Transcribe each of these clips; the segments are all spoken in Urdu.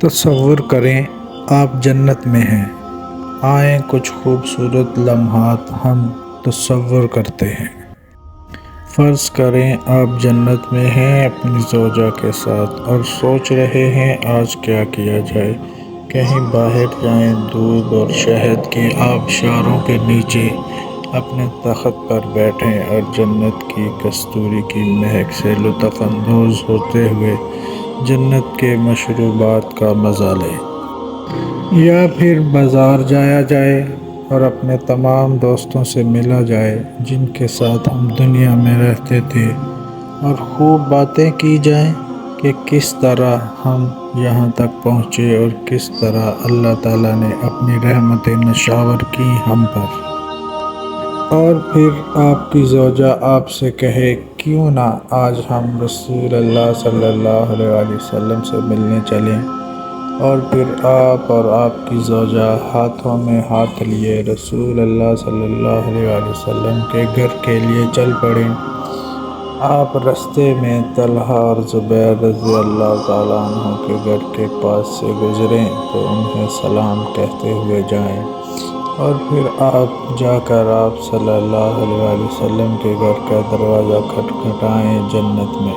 تصور کریں آپ جنت میں ہیں، آئیں کچھ خوبصورت لمحات ہم تصور کرتے ہیں۔ فرض کریں آپ جنت میں ہیں اپنی زوجہ کے ساتھ اور سوچ رہے ہیں آج کیا کیا جائے، کہیں باہر جائیں، دودھ اور شہد کے آبشاروں کے نیچے اپنے تخت پر بیٹھیں اور جنت کی کستوری کی مہک سے لطف اندوز ہوتے ہوئے جنت کے مشروبات کا مزہ لیں۔ یا پھر بازار جایا جائے اور اپنے تمام دوستوں سے ملا جائے جن کے ساتھ ہم دنیا میں رہتے تھے، اور خوب باتیں کی جائیں کہ کس طرح ہم یہاں تک پہنچے اور کس طرح اللہ تعالیٰ نے اپنی رحمتیں نشاور کی ہم پر۔ اور پھر آپ کی زوجہ آپ سے کہے کیوں نہ آج ہم رسول اللہ صلی اللہ علیہ وسلم سے ملنے چلیں، اور پھر آپ اور آپ کی زوجہ ہاتھوں میں ہاتھ لیے رسول اللہ صلی اللہ علیہ وسلم کے گھر کے لیے چل پڑیں۔ آپ رستے میں طلحہ اور زبیر رضی اللہ تعالیٰ عنہ کے گھر کے پاس سے گزریں تو انہیں سلام کہتے ہوئے جائیں، اور پھر آپ جا کر آپ صلی اللہ علیہ وسلم کے گھر کا دروازہ کھٹکھٹائیں جنت میں،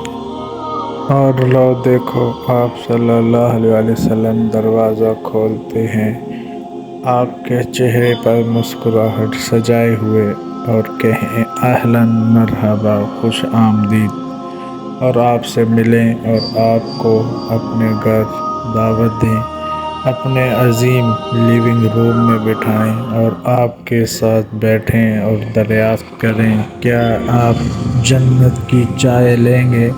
اور لو دیکھو آپ صلی اللہ علیہ وسلم دروازہ کھولتے ہیں، آپ کے چہرے پر مسکراہٹ سجائے ہوئے، اور کہیں اہلاً مرحبا، خوش آمدید، اور آپ سے ملیں اور آپ کو اپنے گھر دعوت دیں، اپنے عظیم لیونگ روم میں بٹھائیں اور آپ کے ساتھ بیٹھیں اور دریافت کریں کیا آپ جنت کی چائے لیں گے؟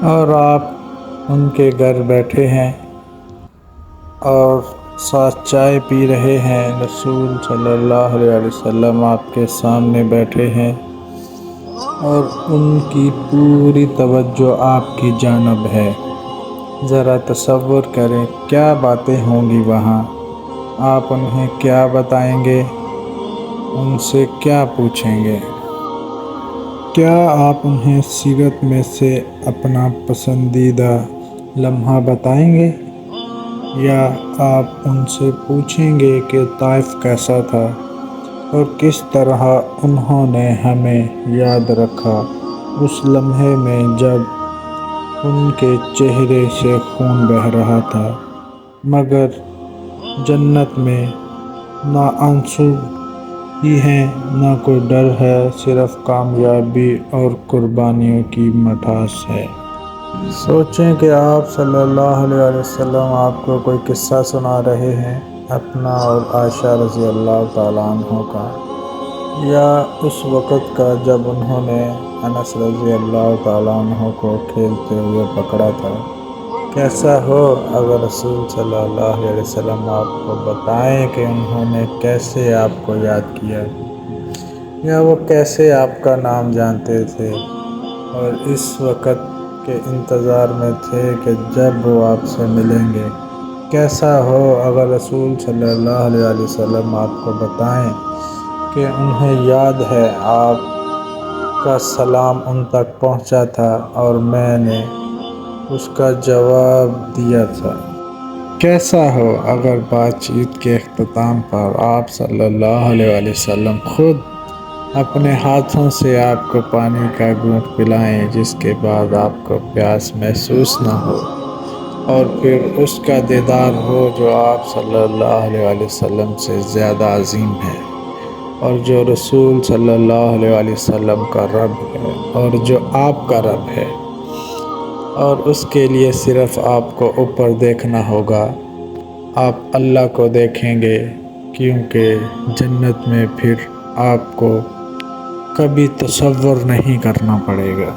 اور آپ ان کے گھر بیٹھے ہیں اور ساتھ چائے پی رہے ہیں، رسول صلی اللہ علیہ وسلم آپ کے سامنے بیٹھے ہیں اور ان کی پوری توجہ آپ کی جانب ہے۔ ذرا تصور کریں کیا باتیں ہوں گی وہاں، آپ انہیں کیا بتائیں گے، ان سے کیا پوچھیں گے؟ کیا آپ انہیں سیرت میں سے اپنا پسندیدہ لمحہ بتائیں گے، یا آپ ان سے پوچھیں گے کہ طائف کیسا تھا اور کس طرح انہوں نے ہمیں یاد رکھا اس لمحے میں جب ان کے چہرے سے خون بہہ رہا تھا، مگر جنت میں نہ آنسو ہی ہیں نہ کوئی ڈر ہے، صرف کامیابی اور قربانیوں کی مٹھاس ہے۔ سوچیں کہ آپ صلی اللہ علیہ وسلم آپ کو کوئی قصہ سنا رہے ہیں اپنا اور عائشہ رضی اللہ تعالیٰ عنہ کا، یا اس وقت کا جب انہوں نے انس رضی اللہ تعالیٰ عنہ کو کھیلتے ہوئے پکڑا تھا۔ کیسا ہو اگر رسول صلی اللہ علیہ وسلم آپ کو بتائیں کہ انہوں نے کیسے آپ کو یاد کیا، یا وہ کیسے آپ کا نام جانتے تھے اور اس وقت کے انتظار میں تھے کہ جب وہ آپ سے ملیں گے۔ کیسا ہو اگر رسول صلی اللہ علیہ وسلم آپ کو بتائیں کہ انہیں یاد ہے آپ کا سلام ان تک پہنچا تھا اور میں نے اس کا جواب دیا تھا۔ کیسا ہو اگر بات چیت کے اختتام پر آپ صلی اللہ علیہ وسلم خود اپنے ہاتھوں سے آپ کو پانی کا گھونٹ پلائیں جس کے بعد آپ کو پیاس محسوس نہ ہو، اور پھر اس کا دیدار ہو جو آپ صلی اللہ علیہ وسلم سے زیادہ عظیم ہے، اور جو رسول صلی اللہ علیہ وسلم کا رب ہے اور جو آپ کا رب ہے، اور اس کے لیے صرف آپ کو اوپر دیکھنا ہوگا، آپ اللہ کو دیکھیں گے، کیونکہ جنت میں پھر آپ کو کبھی تصور نہیں کرنا پڑے گا۔